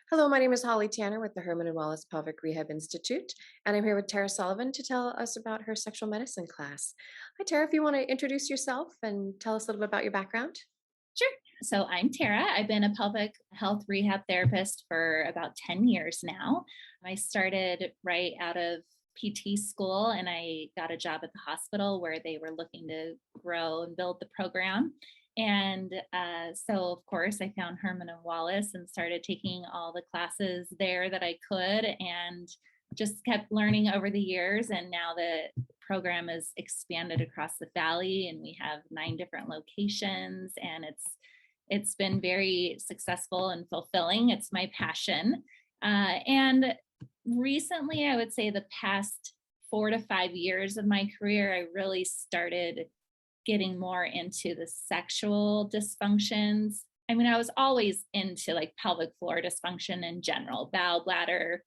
Hello, my name is Holly Tanner with the Herman and Wallace Pelvic Rehab Institute, and I'm here with Tara Sullivan to tell us about her sexual medicine class. Hi, Tara, if you want to introduce yourself and tell us a little bit about your background. Sure. So I'm Tara. I've been a pelvic health rehab therapist for about 10 years now. I started right out of PT school and I got a job at the hospital where they were looking to grow and build the program. And of course, I found Herman and Wallace and started taking all the classes there that I could and just kept learning over the years. And now the program is expanded across the valley and we have 9 different locations, and it's been very successful and fulfilling. It's my passion. And recently, I would say the past 4 to 5 years of my career, I really started getting more into the sexual dysfunctions. I mean, I was always into like pelvic floor dysfunction in general, bowel, bladder,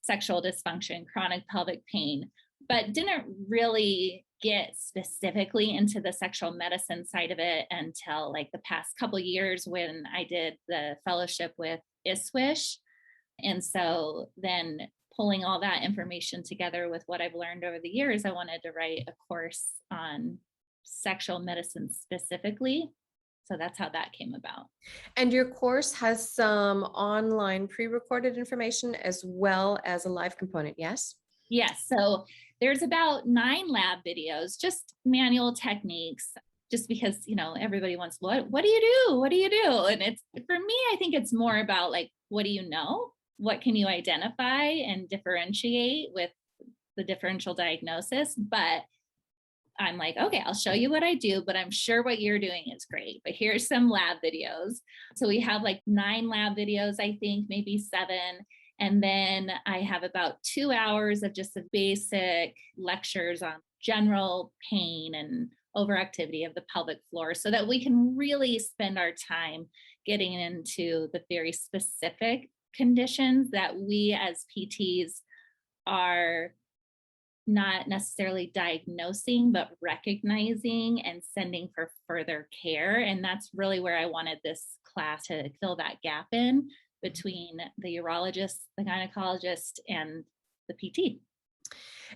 sexual dysfunction, chronic pelvic pain, but didn't really get specifically into the sexual medicine side of it until like the past couple of years when I did the fellowship with ISWISH. And so then pulling all that information together with what I've learned over the years, I wanted to write a course on sexual medicine specifically. So that's how that came about. And your course has some online pre-recorded information as well as a live component, yes? Yes. So there's about 9 lab videos, just manual techniques, just because, everybody wants, what do you do? What do you do? And it's, for me, I think it's more about like, what do you know? What can you identify and differentiate with the differential diagnosis? But I'm like, okay, I'll show you what I do, but I'm sure what you're doing is great. But here's some lab videos. So we have like 9 lab videos, I think, maybe 7. And then I have about 2 hours of just the basic lectures on general pain and overactivity of the pelvic floor so that we can really spend our time getting into the very specific conditions that we as PTs are not necessarily diagnosing, but recognizing and sending for further care. And that's really where I wanted this class to fill that gap in between the urologist, the gynecologist, and the PT.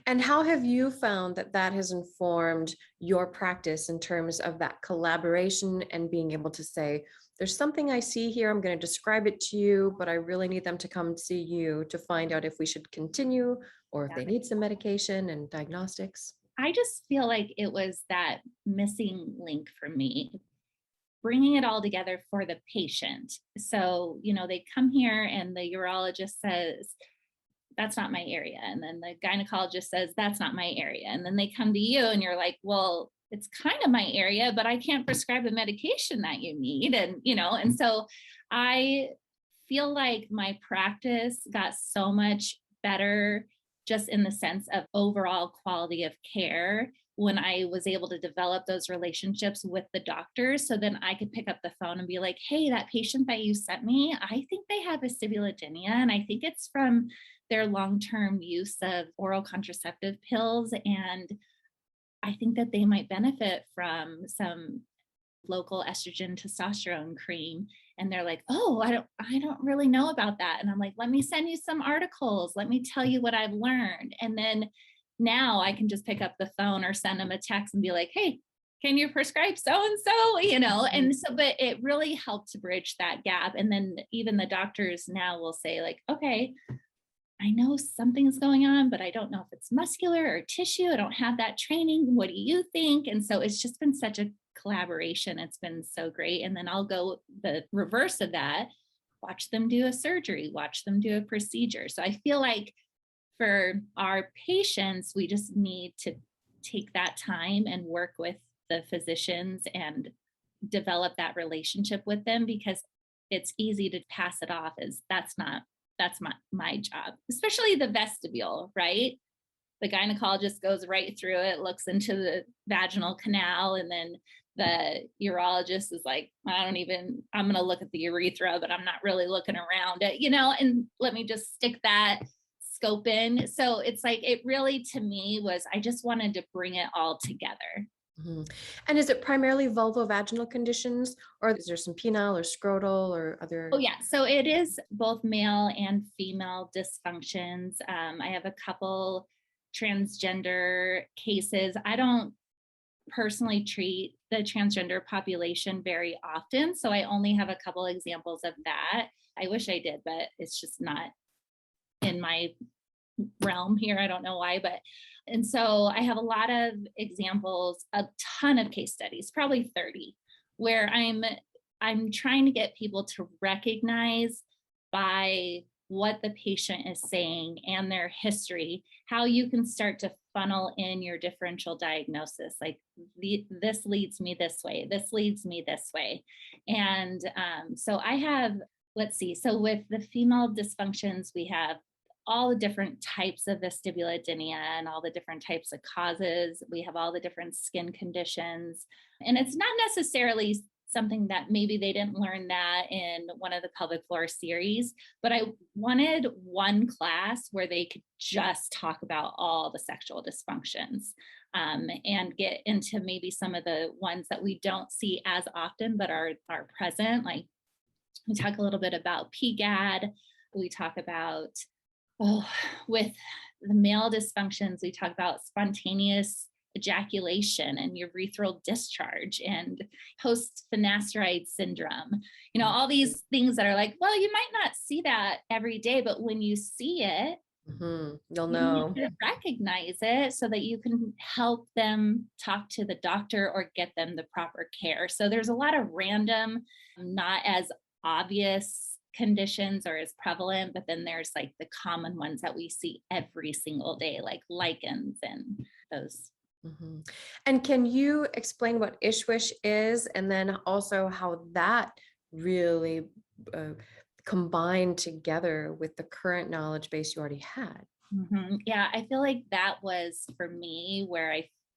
And how have you found that that has informed your practice in terms of that collaboration and being able to say, there's something I see here, I'm going to describe it to you, but I really need them to come see you to find out if we should continue or if Yeah. they need some medication and diagnostics? I just feel like it was that missing link for me, bringing it all together for the patient. So, they come here and the urologist says, that's not my area. And then the gynecologist says, that's not my area. And then they come to you and you're like, well, it's kind of my area, but I can't prescribe the medication that you need. And so I feel like my practice got so much better just in the sense of overall quality of care when I was able to develop those relationships with the doctors. So then I could pick up the phone and be like, hey, that patient that you sent me, I think they have vestibulodynia, and I think it's from their long-term use of oral contraceptive pills. And I think that they might benefit from some local estrogen testosterone cream. And they're like, oh, I don't really know about that. And I'm like, let me send you some articles, let me tell you what I've learned. And then now I can just pick up the phone or send them a text and be like, hey, can you prescribe so and so? And so, but it really helped to bridge that gap. And then even the doctors now will say like, okay, I know something's going on, but I don't know if it's muscular or tissue. I don't have that training. What do you think? And so it's just been such a collaboration. It's been so great. And then I'll go the reverse of that, watch them do a surgery, watch them do a procedure. So I feel like for our patients, we just need to take that time and work with the physicians and develop that relationship with them, because it's easy to pass it off as that's my job, especially the vestibule, right? The gynecologist goes right through it, looks into the vaginal canal, and then the urologist is like, I'm going to look at the urethra, but I'm not really looking around it, and let me just stick that scope in. So it's like, it really, to me, was, I just wanted to bring it all together. Mhm. And is it primarily vulvovaginal conditions, or is there some penile or scrotal or Oh, other? yeah. So it is both male and female dysfunctions. I have a couple transgender cases. I don't personally treat the transgender population very often. So I only have a couple examples of that. I wish I did, but it's just not in my realm here. I don't know why, but and so I have a lot of examples, a ton of case studies, probably 30, where I'm trying to get people to recognize by what the patient is saying and their history, how you can start to funnel in your differential diagnosis. Like this leads me this way, this leads me this way. And so I have, let's see, so with the female dysfunctions, we have all the different types of vestibulodynia and all the different types of causes. We have all the different skin conditions. And it's not necessarily something that maybe they didn't learn that in one of the pelvic floor series, but I wanted one class where they could just talk about all the sexual dysfunctions, and get into maybe some of the ones that we don't see as often but are present. Like we talk a little bit about PGAD. We talk about, oh, with the male dysfunctions, we talk about spontaneous ejaculation and urethral discharge and post finasteride syndrome. You know, all these things that are like, well, you might not see that every day, but when you see it, You'll you need know. to recognize it so that you can help them talk to the doctor or get them the proper care. So there's a lot of random, not as obvious conditions or as prevalent, but then there's like the common ones that we see every single day, like lichens and those. Mhm. And can you explain what Ishwish is, and then also how that really uh, combined together with the current knowledge base you already had? Yeah, I feel like that was for me where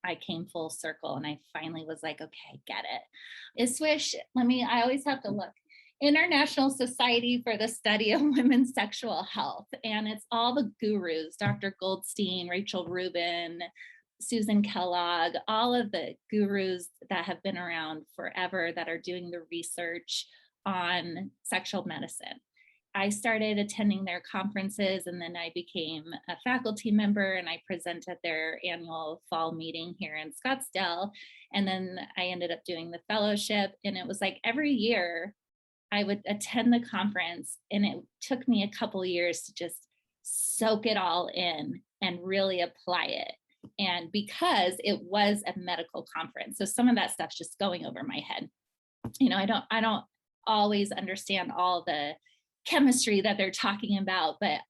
I came full circle and I finally was like, okay, I get it. ISWISH, I always have to look. International Society for the Study of Women's Sexual Health. And it's all the gurus, Dr. Goldstein, Rachel Rubin, Susan Kellogg, all of the gurus that have been around forever that are doing the research on sexual medicine. I started attending their conferences and then I became a faculty member and I present at their annual fall meeting here in Scottsdale. And then I ended up doing the fellowship. And it was like every year I would attend the conference and it took me a couple years to just soak it all in and really apply it. And because it was a medical conference, so some of that stuff's just going over my head. You know, I don't always understand all the chemistry that they're talking about, but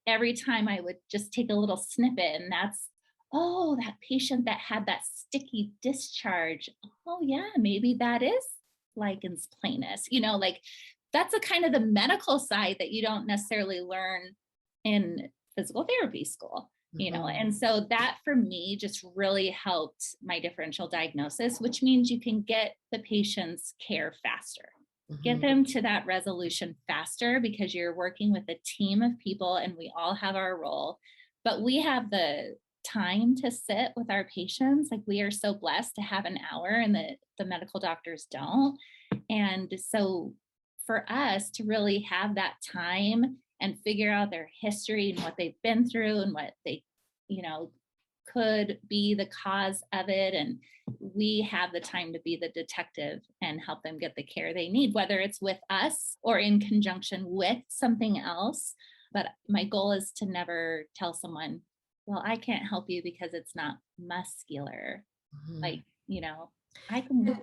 every time I would just take a little snippet and that's, oh, that patient that had that sticky discharge. Oh yeah, maybe that is lichens planus, you know, like that's a kind of the medical side that you don't necessarily learn in physical therapy school, you know. Mhm. And so that for me just really helped my differential diagnosis, which means you can get the patient's care faster, get Mhm. them to that resolution faster because you're working with a team of people and we all have our role, but we have the time to sit with our patients. Like we are so blessed to have an hour and the medical doctors don't. And so for us to really have that time and figure out their history and what they've been through and what they, you know, could be the cause of it. And we have the time to be the detective and help them get the care they need, whether it's with us or in conjunction with something else. But my goal is to never tell someone, well, I can't help you because it's not muscular. Mhm. Like, you know, I can.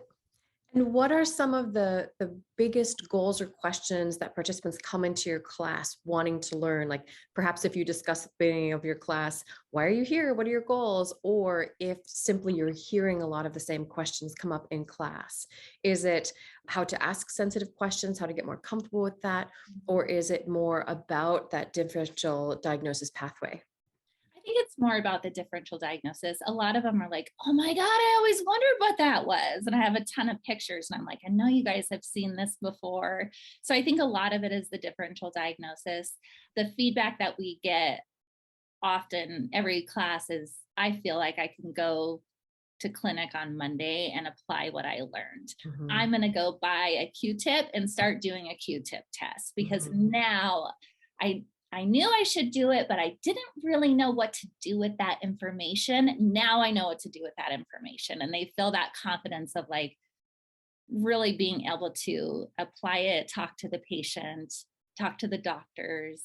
And what are some of the biggest goals or questions that participants come into your class wanting to learn? Like perhaps if you discuss at the beginning of your class, why are you here? What are your goals? Or if simply you're hearing a lot of the same questions come up in class. Is it how to ask sensitive questions, how to get more comfortable with that? Or is it more about that differential diagnosis pathway? I think it's more about the differential diagnosis. A lot of them are like, oh my God, I always wondered what that was. And I have a ton of pictures and I'm like, I know you guys have seen this before. So I think a lot of it is the differential diagnosis. The feedback that we get often every class is, I feel like I can go to clinic on Monday and apply what I learned. Mhm. I'm going to go buy a Q-tip and start doing a Q-tip test, because Mhm. now I knew I should do it, but I didn't really know what to do with that information. Now I know what to do with that information. And they feel that confidence of like really being able to apply it, talk to the patient, talk to the doctors.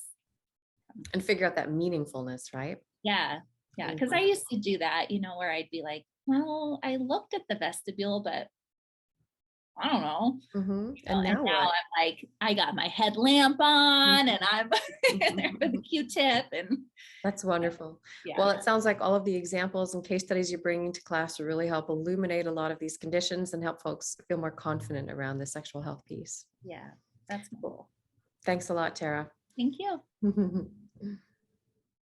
And figure out that meaningfulness, right? Yeah. Yeah. Cause I Wonderful. used to do that, where I'd be like, well, I looked at the vestibule, but I don't know. Mhm. And And now now what? I'm like, I got my headlamp on and I'm in there with a Mhm. Q-tip and That's wonderful. yeah. Well, it sounds like all of the examples and case studies you're bringing to class will really help illuminate a lot of these conditions and help folks feel more confident around the sexual health piece. Yeah. That's my Well, goal. thanks a lot, Tara. Thank you.